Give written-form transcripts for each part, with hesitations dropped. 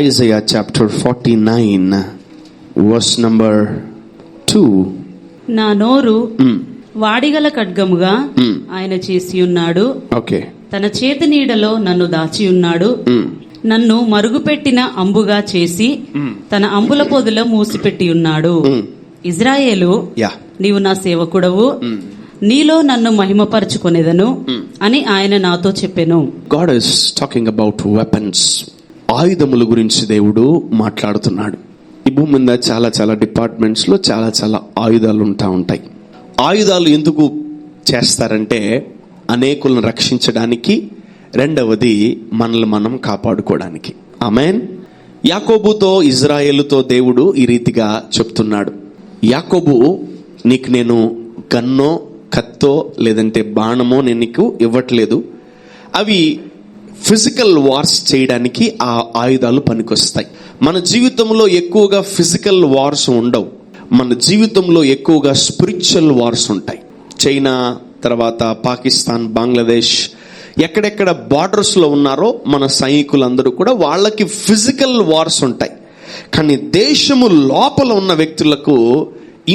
Isaiah chapter 49 verse number 2. నా నోరు వాడిగల ఖడ్గముగా ఆయన చేసి ఉన్నాడు. ఓకే. తన చేతి నీడలో నన్ను దాచి ఉన్నాడు. నన్ను మరుగుపెట్టిన అంబుగా చేసి తన అంబుల పొదిలో మూసిపెట్టి ఉన్నాడు. ఇజ్రాయేలు, నీవు నా సేవకుడవు, నీలో నన్ను మహిమపరచుకొనేదను అని ఆయన నాతో చెప్పెను. God is talking about weapons. ఆయుధముల గురించి దేవుడు మాట్లాడుతున్నాడు. ఈ భూమి మీద చాలా చాలా డిపార్ట్మెంట్స్ లో చాలా చాలా ఆయుధాలు ఉంటాయి. ఆయుధాలు ఎందుకు చేస్తారంటే అనేకులను రక్షించడానికి, రెండవది మనల్ని మనం కాపాడుకోవడానికి. ఆమేన్. యాకోబుతో ఇజ్రాయేలుతో దేవుడు ఈ రీతిగా చెప్తున్నాడు. యాకోబు, నీకు నేను గన్నో కత్తో లేదంటే బాణమో నేను నీకు ఇవ్వట్లేదు. అవి ఫిజికల్ వార్స్ చేయడానికి ఆ ఆయుధాలు పనికొస్తాయి. మన జీవితంలో ఎక్కువగా ఫిజికల్ వార్స్ ఉండవు. మన జీవితంలో ఎక్కువగా స్పిరిచువల్ వార్స్ ఉంటాయి. చైనా, తర్వాత పాకిస్తాన్, బంగ్లాదేశ్, ఎక్కడెక్కడ బార్డర్స్ లో ఉన్నారో మన సైనికులందరూ కూడా వాళ్ళకి ఫిజికల్ వార్స్ ఉంటాయి. కానీ దేశము లోపల ఉన్న వ్యక్తులకు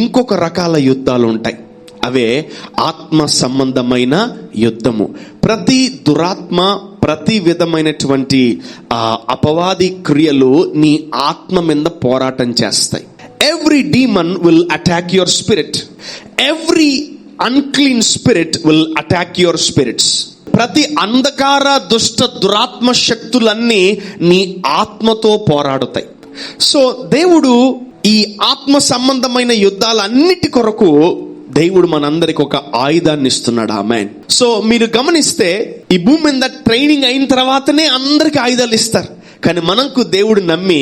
ఇంకొక రకాల యుద్ధాలు ఉంటాయి. అవే ఆత్మ సంబంధమైన యుద్ధము. ప్రతి దురాత్మ, ప్రతి విధమైనటువంటి అపవాది క్రియలు నీ ఆత్మ మీద పోరాటం చేస్తాయి. Every demon will attack your spirit. Every unclean spirit will attack your spirits. ప్రతి అంధకార దుష్ట దురాత్మ శక్తులన్నీ నీ ఆత్మతో పోరాడుతాయి. సో దేవుడు ఈ ఆత్మ సంబంధమైన యుద్ధాలన్నిటి కొరకు దేవుడు మనందరికి ఒక ఆయుధాన్ని ఇస్తున్నాడు. ఆమేన్. సో మీరు గమనిస్తే ఈ భూమి మీద ట్రైనింగ్ అయిన తర్వాతనే అందరికి ఆయుధాలు ఇస్తారు. కానీ మనకు దేవుడు నమ్మి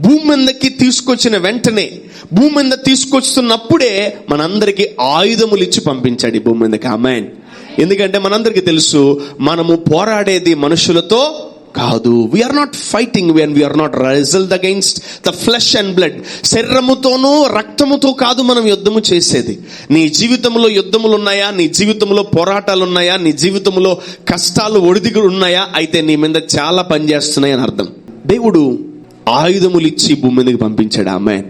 భూమి మీదకి తీసుకొచ్చిన వెంటనే, భూమి మీద తీసుకొస్తున్నప్పుడే మనందరికి ఆయుధములు ఇచ్చి పంపించాడు ఈ భూమి మీదకి. ఆమేన్. ఎందుకంటే మనందరికి తెలుసు, మనము పోరాడేది మనుషులతో కాదు. We're not fighting when we're not wrestled against the flesh and blood. శరీరముతోనూ రక్తముతో కాదు మనం యుద్ధము చేసేది. నీ జీవితంలో యుద్ధములు ఉన్నాయా? నీ జీవితంలో పోరాటాలు ఉన్నాయా? నీ జీవితంలో కష్టాలు, ఒడిదుడుకులు ఉన్నాయా? అయితే నీ మీద చాలా పనిచేస్తున్నాయి అని అర్థం. దేవుడు ఆయుధములు ఇచ్చి భూమి మీదకి పంపించాడు. ఆమేన్.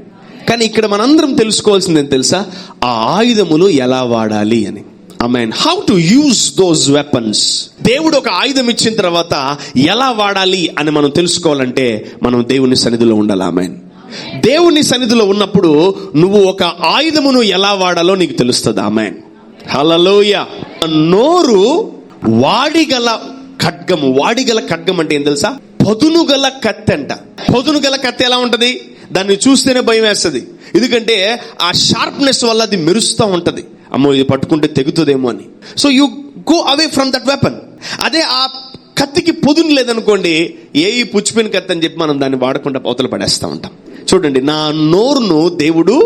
కానీ ఇక్కడ మనందరం తెలుసుకోవాల్సింది ఏం తెలుసా? ఆ ఆయుధములు ఎలా వాడాలి అని. Amen. How to use those weapons. దేవుడు ఒక ఆయుధం ఇచ్చిన తర్వాత ఎలా వాడాలి అని మనం తెలుసుకోవాలంటే మనం దేవుని సన్నిధిలో ఉండాలి. ఆమేన్. దేవుని సన్నిధిలో ఉన్నప్పుడు నువ్వు ఒక ఆయుధమును ఎలా వాడాలో నీకు తెలుస్తుంది. ఆమేన్. హల్లెలూయా. నోరు వాడిగల ఖడ్గము. వాడిగల ఖడ్గం అంటే ఏం తెలుసా? పదునుగల కత్తి అంట. పదునుగల కత్తి ఎలా ఉంటది? దాన్ని చూస్తేనే భయం వేస్తుంది. ఎందుకంటే ఆ షార్ప్నెస్ వల్ల అది మెరుస్తూ ఉంటది. అమ్మో, ఇది పట్టుకుంటే తెగుతుందేమో అని. So you go away from that weapon. అదే ఆ కత్తికి పొదును లేదనుకోండి, ఈ పుచ్చిపోయిన కత్తి అని చెప్పి మనం దాన్ని వాడకుండా అవతల పడేస్తా ఉంటాం. చూడండి, నా నోరును దేవుడు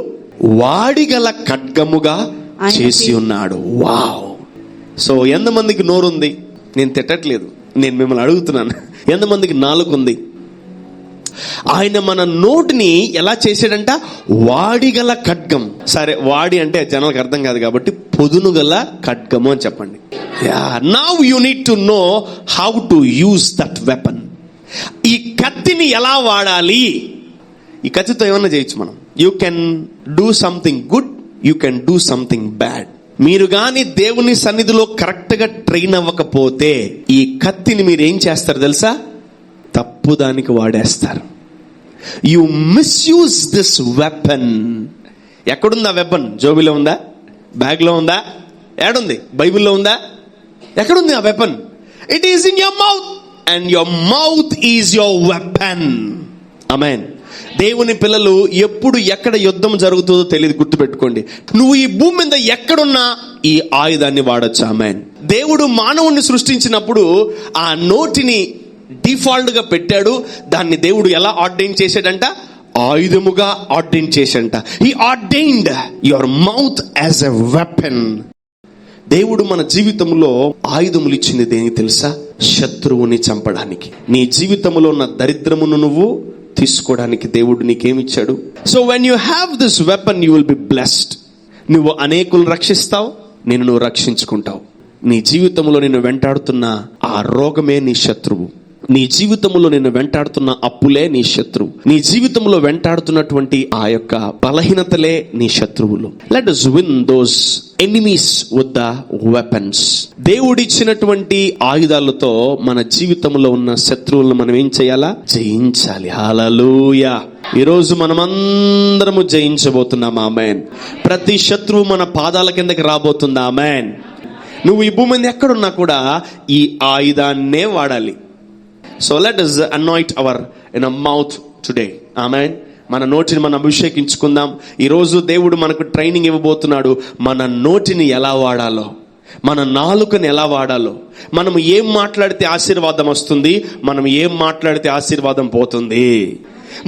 వాడిగల ఖడ్గముగా చేసి ఉన్నాడు. వావ్. సో ఎంతమందికి నోరు ఉంది? నేను తిట్టట్లేదు, నేను మిమ్మల్ని అడుగుతున్నాను. ఎంతమందికి నాలుక ఉంది? ఆయన మన నోటిని ఎలా చేసాడంట? వాడిగల ఖడ్గం. సరే, వాడి అంటే జనాలకు అర్థం కాదు కాబట్టి పొదునుగల ఖడ్గము అని చెప్పండి. Now you need to know how to use that weapon. ఈ కత్తిని ఎలా వాడాలి? ఈ కత్తితో ఏమన్నా చేయొచ్చు మనం. You can do something good, you can do something bad. మీరు గాని దేవుని సన్నిధిలో కరెక్ట్ గా ట్రైన్ అవ్వకపోతే ఈ కత్తిని మీరు ఏం చేస్తారు తెలుసా? తప్పు దానికి వాడేస్తారు. You misuse this weapon. ఎక్కడుంది ఆ వెపన్? జోబిలో ఉందా? బ్యాగ్ లో ఉందా? ఏడుంది? బైబిల్లో ఉందా? ఎక్కడుంది ఆ weapon? It is in your mouth and your mouth is your weapon. Amen. దేవుని పిల్లలు, ఎప్పుడు ఎక్కడ యుద్ధం జరుగుతుందో తెలియదు, గుర్తుపెట్టుకోండి. నువ్వు ఈ భూమి మీద ఎక్కడున్నా ఈ ఆయుధాన్ని వాడొచ్చు. ఆమేన్. దేవుడు మానవుణ్ణి సృష్టించినప్పుడు ఆ నోటిని డిఫాల్ట్ గా పెట్టాడు. దాన్ని దేవుడు ఎలా ఆర్డైన్ చేశాడంట? ఆయుధముగా ఆర్డైన్ చేశాడంట. He ordained your mouth as a weapon. దేవుడు మన జీవితంలో ఆయుధములు ఇచ్చింది దేనికి తెలుసా? శత్రువుని చంపడానికి. నీ జీవితంలో ఉన్న దరిద్రమును నువ్వు తీసుకోవడానికి దేవుడు నీకేమిచ్చాడు? So when you have this weapon you will be blessed. నువ్వు అనేకులను రక్షిస్తావు, నువ్వు రక్షించుకుంటావు. నీ జీవితంలో నిన్ను వెంటాడుతున్న ఆ రోగమే నీ శత్రువు. నీ జీవితంలో నిన్ను వెంటాడుతున్న అప్పులే నీ శత్రువు. నీ జీవితంలో వెంటాడుతున్నటువంటి ఆ యొక్క బలహీనతలే నీ శత్రువులు. Let us win those enemies with the weapons. దేవుడిచ్చినటువంటి ఆయుధాలతో మన జీవితంలో ఉన్న శత్రువులను మనం ఏం చేయాలా? జయించాలి. హల్లెలూయా. ఈరోజు మనమందరము జయించబోతున్నాం. ఆమేన్. ప్రతి శత్రువు మన పాదాల కిందకి రాబోతుంది. ఆమేన్. నువ్వు ఈ భూమి మీద ఎక్కడున్నా కూడా ఈ ఆయుధాన్నే వాడాలి. So let us anoint our mouth today. ఆమేన్. మన నోటిని మనం అభిషేకించుకుందాం. ఈరోజు దేవుడు మనకు ట్రైనింగ్ ఇవ్వబోతున్నాడు. మన నోటిని ఎలా వాడాలో, మన నాలుకని ఎలా వాడాలో. మనం ఏం మాట్లాడితే ఆశీర్వాదం వస్తుంది, మనం ఏం మాట్లాడితే ఆశీర్వాదం పోతుంది.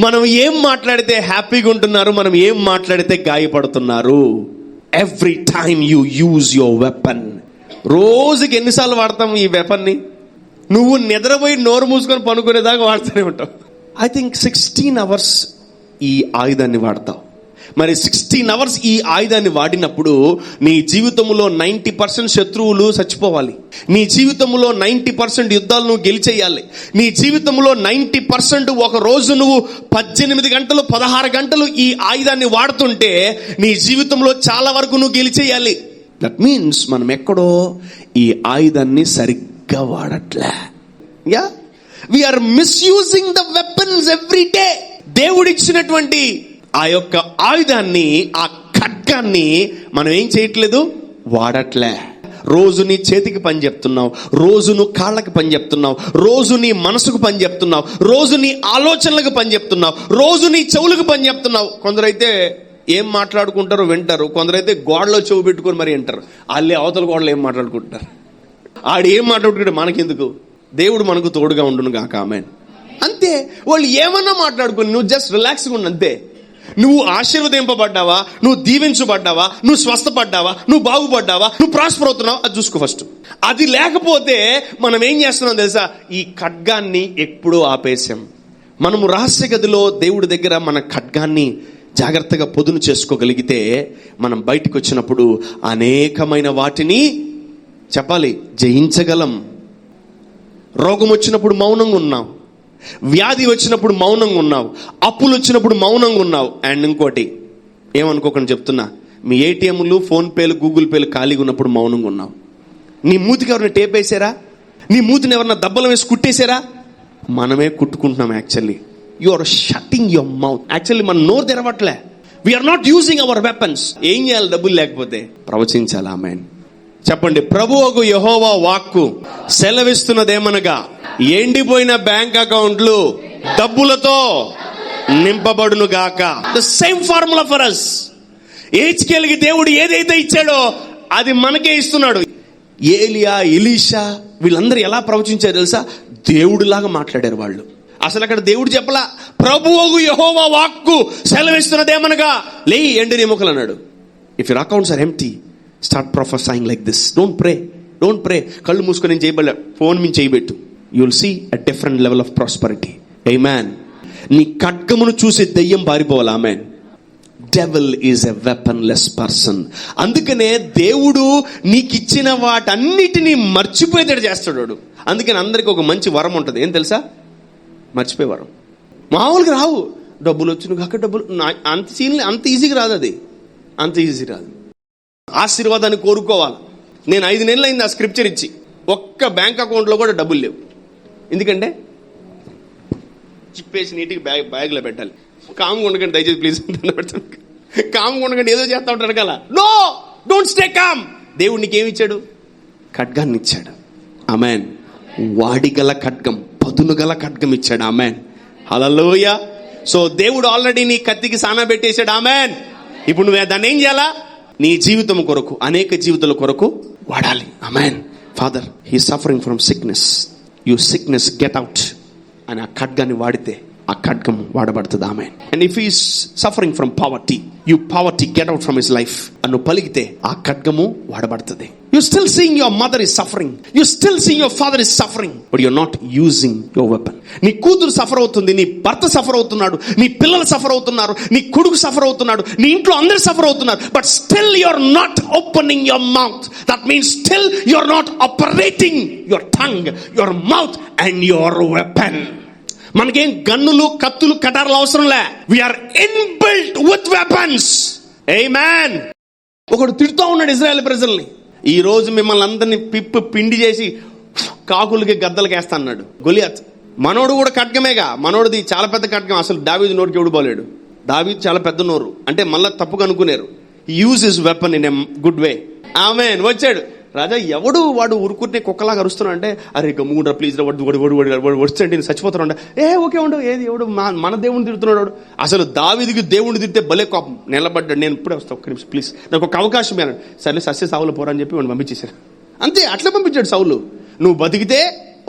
మనం ఏం మాట్లాడితే హ్యాపీగా ఉంటున్నారు, మనం ఏం మాట్లాడితే గాయపడుతున్నారు. Every time you use your weapon. రోజుకి ఎన్నిసార్లు వాడతాం ఈ వెపన్ని? నువ్వు నిద్రపోయి నోరు మూసుకొని పనుకునేదాకా వాడుతూనే ఉంటావు. ఐ థింక్ 16 hours ఈ ఆయుధాన్ని వాడతావు. మరి 16 hours ఈ ఆయుధాన్ని వాడినప్పుడు నీ జీవితంలో 90% శత్రువులు చచ్చిపోవాలి. నీ జీవితంలో 90% యుద్ధాలు నువ్వు గెలిచేయాలి. నీ జీవితంలో 90% ఒక రోజు నువ్వు 18 గంటలు 16 గంటలు ఈ ఆయుధాన్ని వాడుతుంటే నీ జీవితంలో చాలా వరకు నువ్వు గెలిచేయాలి. దట్ మీన్స్ మనం ఎక్కడో ఈ ఆయుధాన్ని సరిగ్గా వాడట్లే. Yeah, we're misusing the weapons every day. దేవుడిచ్చినటువంటి ఆ యొక్క ఆయుధాన్ని, ఆ ఖడ్గాన్ని మనం ఏం చేయట్లేదు, వాడట్లే. రోజు నీ చేతికి పని చెప్తున్నావు, రోజు నువ్వు కాళ్ళకి పని చెప్తున్నావు, రోజు నీ మనసుకు పని చెప్తున్నావు, రోజు నీ ఆలోచనలకు పని చెప్తున్నావు, రోజు నీ చెవులకు పని చెప్తున్నావు. కొందరైతే ఏం మాట్లాడుకుంటారో వింటారు, కొందరైతే గోడలో చెవు పెట్టుకొని మరి వింటారు. వాళ్ళే అవతల గోడలో ఏం మాట్లాడుకుంటారు. ఆడు ఏం మాట్లాడుకుంటే మనకెందుకు? దేవుడు మనకు తోడుగా ఉండును గాక. ఆమేన్. అంతే. వాళ్ళు ఏమన్నా మాట్లాడుకుని నువ్వు జస్ట్ రిలాక్స్గా ఉండు అంతే. నువ్వు ఆశీర్వదింపబడ్డావా, నువ్వు దీవించబడ్డావా, నువ్వు స్వస్థపడ్డావా, నువ్వు బాగుపడ్డావా, నువ్వు ప్రాస్పర్ అవుతున్నావా, అది చూసుకో ఫస్ట్. అది లేకపోతే మనం ఏం చేస్తున్నాం తెలుసా? ఈ ఖడ్గాన్ని ఎప్పుడూ ఆపేశాం. మనము రహస్య గదిలో దేవుడి దగ్గర మన ఖడ్గాన్ని జాగ్రత్తగా పొదును చేసుకోగలిగితే మనం బయటకు వచ్చినప్పుడు అనేకమైన వాటిని చెప్పాలి జయించగలం. రోగం వచ్చినప్పుడు మౌనంగా ఉన్నావు, వ్యాధి వచ్చినప్పుడు మౌనంగా ఉన్నావు, అప్పులు వచ్చినప్పుడు మౌనంగా ఉన్నావు. అండ్ ఇంకోటి ఏమనుకోకుండా చెప్తున్నా, మీ ఏటీఎంలు, ఫోన్ పేలు, గూగుల్ పేలు ఖాళీగా ఉన్నప్పుడు మౌనంగా ఉన్నావు. నీ మూతికి ఎవరైనా టేప్ వేసారా? నీ మూతిని ఎవరైనా దబ్బలం వేసి కుట్టేశారా? మనమే కుట్టుకుంటున్నాం. Actually you are shutting your mouth. Actually మన నోరు తెరవట్లే. We're not using our weapons. ఏం చేయాలి? డబ్బులు లేకపోతే ప్రవచించాలి. ఆమేన్. చెప్పండి. ప్రభువగు యెహోవా వాక్కు సెలవిస్తున్నదేమనగా, ఎండిపోయిన బ్యాంక్ అకౌంట్లు డబ్బులతో నింపబడును గాక. The same formula for us. హెచ్కేల్కి దేవుడు ఏదైతే ఇచ్చాడో అది మనకే ఇస్తున్నాడు. ఏలియా, ఎలీషా వీళ్ళందరూ ఎలా ప్రవచించారు తెలుసా? దేవుడిలాగా మాట్లాడారు వాళ్ళు. అసలు అక్కడ దేవుడు చెప్పలా, ప్రభువగు యెహోవా వాక్కు సెలవిస్తున్నదేమనగా, లే ఎండిన ఎముకలు అన్నాడు. If your accounts are empty, start prophesying like this. Don't pray. కళ్ళు మూసుకొని నేను చేయబడలే, ఫోన్ మీద చేయబెట్టు. You will see a different level of prosperity. Amen. నీ ఖడ్గమును చూసి దెయ్యం పారిపోవాలి. Amen. Devil is a weaponless person. అందుకనే దేవుడు నీకిచ్చిన వాటన్నిటినీ మర్చిపోయేటట్టు చేస్తాడు. అందుకని అందరికి ఒక మంచి వరం ఉంటుంది. ఏం తెలుసా? మర్చిపోయే వరం. మామూలుగా రావు. డబ్బులు వచ్చి నువ్వు అక్కడ డబ్బులు అంత ఈజీగా రాదు. అది అంత ఈజీ రాదు. ఆశీర్వాదాన్ని కోరుకోవాలి. నేను 5 నెలలు అయింది ఆ స్క్రిప్చర్ ఇచ్చి, ఒక్క బ్యాంక్ అకౌంట్లో కూడా డబ్బులు లేవు. ఎందుకంటే చిప్పేసి నీటికి బ్యాగ్లో పెట్టాలి. కామ్గా ఉండకండి దయచేసి ప్లీజ్. కామ్గా ఉండకండి, ఏదో చేస్తా ఉంటారు కదా. No, don't stay calm. దేవుడు నీకేమి ఇచ్చాడు? ఖడ్గాన్ని ఇచ్చాడు. ఆమేన్. వాడిగల ఖడ్గం, పదును గల ఖడ్గం ఇచ్చాడు. ఆమేన్. హల్లెలూయా. సో దేవుడు ఆల్రెడీ నీ కత్తికి సానా పెట్టేశాడు. ఆమేన్. ఇప్పుడు నువ్వు దాన్ని ఏం చేయాలా? నీ జీవితం కొరకు, అనేక జీవితాల కొరకు వాడాలి. Amen. Father, he suffering from sickness, you sickness get out అని ఆ ఖడ్గాన్ని వాడితే ఆ ఖడ్గం వాడబడుతుంది. Amen. And if is suffering from poverty, you poverty get out from his life అను పలికితే ఆ ఖడ్గము వాడబడుతుంది. You still seeing your mother is suffering, you still seeing your father is suffering, but you are not using your weapon. నీ కూతురు suffer అవుతుంది, నీ భర్త సఫర్ అవుతున్నాడు, నీ పిల్లలు సఫర్ అవుతున్నారు, నీ కొడుకు సఫర్ అవుతున్నాడు, నీ ఇంట్లో అందరు సఫర్ అవుతున్నారు, but still you are not opening your mouth. That means still you are not operating your tongue, your mouth and your weapon. మనకేం గన్నులు, కత్తులు, కటార్లు అవసరం లే. We're inbuilt with weapons. Amen. ఒకడు తిడుతూ ఉన్నాడు ఇజ్రాయెల్ ప్రజల్ని, ఈ రోజు మిమ్మల్ని అందరినీ పిండి చేసి కాకులకి గద్దలకి వేస్తా అన్నాడు గొలియాత్. మనోడు కూడా ఖడ్గమేగా, మనోడిది చాలా పెద్ద ఖడ్గం. అసలు దావీదు నోటికి ఎవడు పోలేడు. దావీదు చాలా పెద్ద నోరు అంటే మళ్ళీ తప్పుగా అనుకున్నారు. Use his weapon in a good way. Amen. వచ్చాడు రాజా, ఎవడు వాడు ఉరుకునే కుక్కలాగా అరుస్తున్నాడు అంటే, అరే గమ్ముగుండ్రా ప్లీజ్ రా, వాడు వచ్చండి నేను చచ్చిపోతాను. ఓకే ఉండవు, ఏది ఎవడు మన దేవుడిని తిడుతున్నాడు వాడు. అసలు దావీదుకి దేవుడిని తిడితే భలే కోపం. నిలబడ్డాడు, నేను ఇప్పుడే వస్తాను, ఒక్క నిమిషం ప్లీజ్, నాకు ఒక అవకాశం అన్నాడు. సరే సస్య సావులు పోరని చెప్పి వాడిని పంపించేశారు. అంతే, అట్లా పంపించాడు సౌలు. నువ్వు బతికితే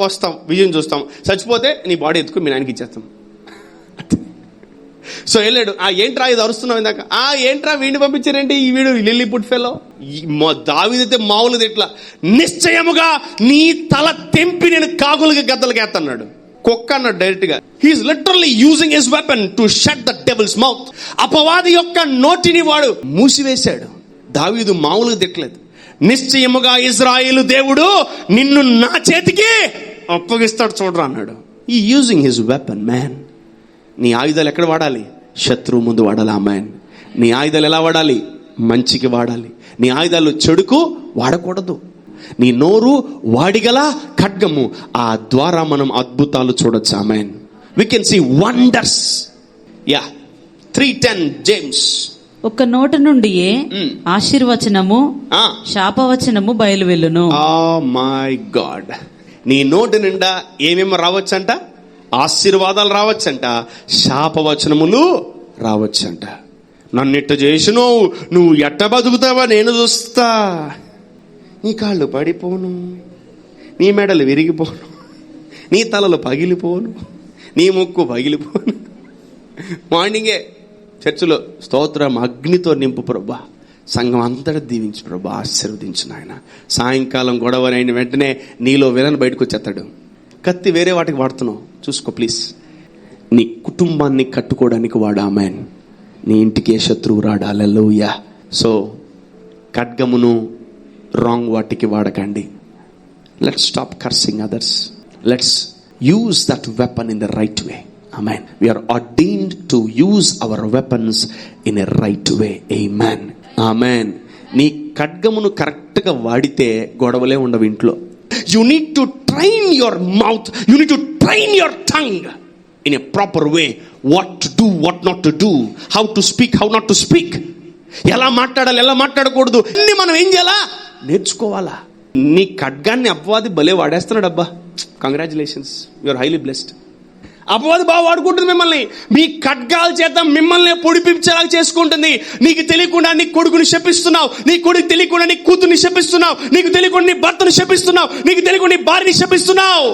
వస్తాం, విజయం చూస్తాం, చచ్చిపోతే నీ బాడీ ఎత్తుకుని మీ నాయనకి ఇచ్చేస్తాం. సో వెళ్ళాడు. ఏంట్రా ఇది అరుస్తున్నావు ఇందాక, ఏంట్రా వీడిని పంపించారేంటి, ఈ వీడు లిల్లీ పుట్ ఫెలో. దావీదైతే మామూలుది ఇట్లా, నిశ్చయముగా నీ తల తెంపి నేను కాకులకి గద్దలకి వేస్తున్నాడు. కుక్క అన్నాడు డైరెక్ట్ గా. He is literally using his weapon to shut the devil's mouth. అపవాది యొక్క నోటిని వాడు మూసివేశాడు. దావీదు మామూలుగా తిట్టలేదు. నిశ్చయముగా ఇజ్రాయేలు దేవుడు నిన్ను నా చేతికి అప్పగిస్తాడు చూడరా అన్నాడు. ఈ యూజింగ్ హిస్ వెపన్ మ్యాన్. నీ ఆయుధాలు ఎక్కడ వాడాలి? శత్రువు ముందు వాడాలి. ఆమేన్. నీ ఆయుధాలు ఎలా వాడాలి? మంచికి వాడాలి. నీ ఆయుధాలు చెడుకు వాడకూడదు. నీ నోరు వాడిగల ఖడ్గము, ఆ ద్వారా మనం అద్భుతాలు చూడొచ్చు. Amen. We can see wonders. 3:10 James. ఒక నోట నుండి ఆశీర్వచనము శాపవచనము బయలువెళ్ళును. My God. నీ నోటి నిండా ఏమేమి రావచ్చంట? ఆశీర్వాదాలు రావచ్చంట, శాపవచనములు రావచ్చంట. నన్నిట్ట చేసినో నువ్వు ఎట్ట బతుకుతావా నేను చూస్తా, నీ కాళ్ళు పడిపోను, నీ మెడలు విరిగిపోను, నీ తలలు పగిలిపోను, నీ ముక్కు పగిలిపోను. మార్నింగే చర్చిలో స్తోత్రం అగ్నితో నింపు ప్రభా, సంఘం అంతటా దీవించు ప్రభా, ఆశీర్వదించు నాయన. సాయంకాలం గొడవ అయిన వెంటనే నీలో విలన్ బయటకు వచ్చేస్తాడు. కత్తి వేరే వాటికి వాడుతున్నావు, చూసుకో ప్లీజ్. నీ కుటుంబాన్ని కట్టుకోవడానికి వాడు. ఆమేన్. నీ ఇంటికి ఏ శత్రువు రాడు. హల్లెలూయా. సో ఖడ్గమును రాంగ్ వాటికి వాడకండి. Let's stop cursing others. Let's use that weapon in the right way. Amen. We are ordained to use our weapons in a right way. Amen. Amen. నీ ఖడ్గమును కరెక్ట్ గా వాడితే గొడవలే ఉండవు ఇంట్లో. You need to train your mouth. You need to train your tongue in a proper way. What to do, what not to do. How to speak, how not to speak. ఎలా మాట్లాడాలి, ఎలా మాట్లాడకూడదు, అన్ని మనం ఏం చేయాలా? నేర్చుకోవాలా. నీ ఖడ్గాన్ని అపవాది భలే వాడేస్తున్నాడు. అబ్బా, congratulations, you are highly blessed. అపవాది బాగా వాడుకుంటుంది మిమ్మల్ని. మీ ఖడ్గాల చేత మిమ్మల్ని పొడిపించేలా చేసుకుంటుంది. నీకు తెలియకుండా నీ కొడుకుని శపిస్తున్నావు, నీ కొడుకు తెలియకుండా నీ కూతుర్ని శపిస్తున్నావు, నీకు తెలియకుండా నీ భర్తను శపిస్తున్నావు, నీకు తెలియకుండా నీ భార్యని శపిస్తున్నావు.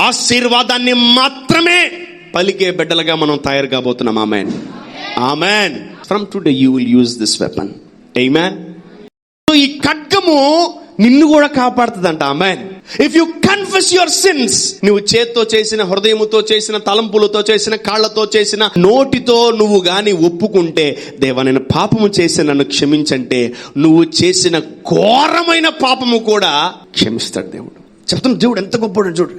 ఆశీర్వాదాన్ని మాత్రమే పలికే బిడ్డలుగా మనం తయారు కాబోతున్నాం. Amen. Amen. From today you will use this weapon. Amen. ఈ ఖడ్గము నిన్ను కూడా కాపాడుతుందంట. Amen. If you confess your sins, నువ్వు చేత్తో చేసిన, హృదయముతో చేసిన, తలంపులతో చేసిన, కాళ్లతో చేసిన, నోటితో నువ్వు గాని ఒప్పుకుంటే, దేవా నేను పాపము చేసి నన్ను క్షమించంటే, నువ్వు చేసిన ఘోరమైన పాపము కూడా క్షమిస్తాడు దేవుడు. చెప్తాను దేవుడు ఎంత గొప్పడు చూడు.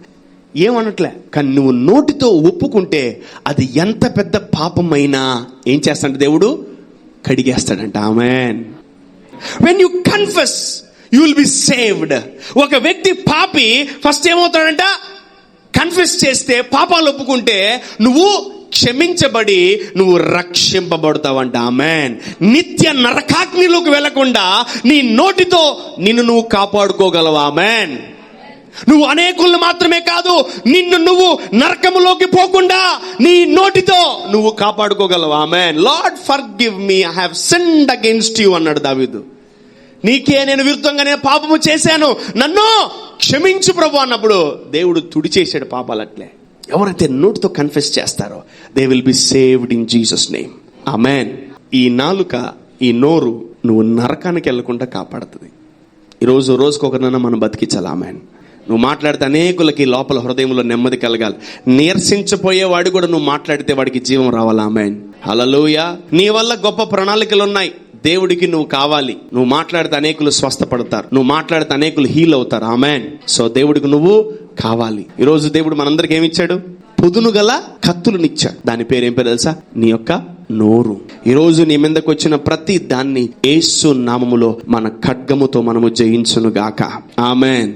ఏమనట్లే, కానీ నువ్వు నోటితో ఒప్పుకుంటే అది ఎంత పెద్ద పాపమైనా ఏం చేస్తాడు దేవుడు? కడిగేస్తాడంట. ఆమేన్. When you confess, you will be saved. ఒక వ్యక్తి పాపి ఫస్ట్ ఏమవుతాడంట? కన్ఫెస్ చేస్తే, పాపాలు ఒప్పుకుంటే నువ్వు క్షమించబడి నువ్వు రక్షింపబడతావంట. ఆమేన్. నిత్య నరకాగ్నిలోకి వెళ్లకుండా నీ నోటితో నిన్ను నువ్వు కాపాడుకోగలవు. ఆమేన్. నువ్వు అనేకులను మాత్రమే కాదు, నిన్ను నువ్వు నరకములోకి పోకుండా నీ నోటితో నువ్వు కాపాడుకోగలవు. Amen. Lord forgive me, I have sinned against you అన్నాడు దావీదు. నీకే నేను విరుద్ధంగా నేను పాపము చేశాను, నన్ను క్షమించు ప్రభు అన్నప్పుడు దేవుడు తుడిచేశాడు పాపాలు. అట్లే ఎవరైతే నోటితో కన్ఫెస్ చేస్తారో they will be saved in Jesus name. Amen. ఈ నాలుక, ఈ నోరు నువ్వు నరకానికి వెళ్లకుండా కాపాడుతుంది. ఈరోజు రోజుకొకరినైనా మనం బతికించాలి. ఆమేన్. నువ్వు మాట్లాడితే అనేకులకి లోపల హృదయంలో నెమ్మది కలగాలి. నీరసించిపోయేవాడు కూడా నువ్వు మాట్లాడితే వాడికి జీవం రావాలి. ఆమేన్. హల్లెలూయా. నీ వల్ల గొప్ప ప్రణాళికలు ఉన్నాయి. దేవుడికి నువ్వు కావాలి. నువ్వు మాట్లాడితే అనేకులు స్వస్థపడతారు, నువ్వు మాట్లాడితే అనేకులు హీల్ అవుతారు. ఆమేన్. సో దేవుడికి నువ్వు కావాలి. ఈరోజు దేవుడు మనందరికి ఏమిచ్చాడు? పుదును గల కత్తులనిచ్చాడు. దాని పేరు ఏం పేరు తెలుసా? నీ యొక్క నోరు. ఈరోజు నీ మీదకి వచ్చిన ప్రతి దాన్ని యేసు నామములో మన ఖడ్గముతో మనము జయించును గాక. ఆమేన్.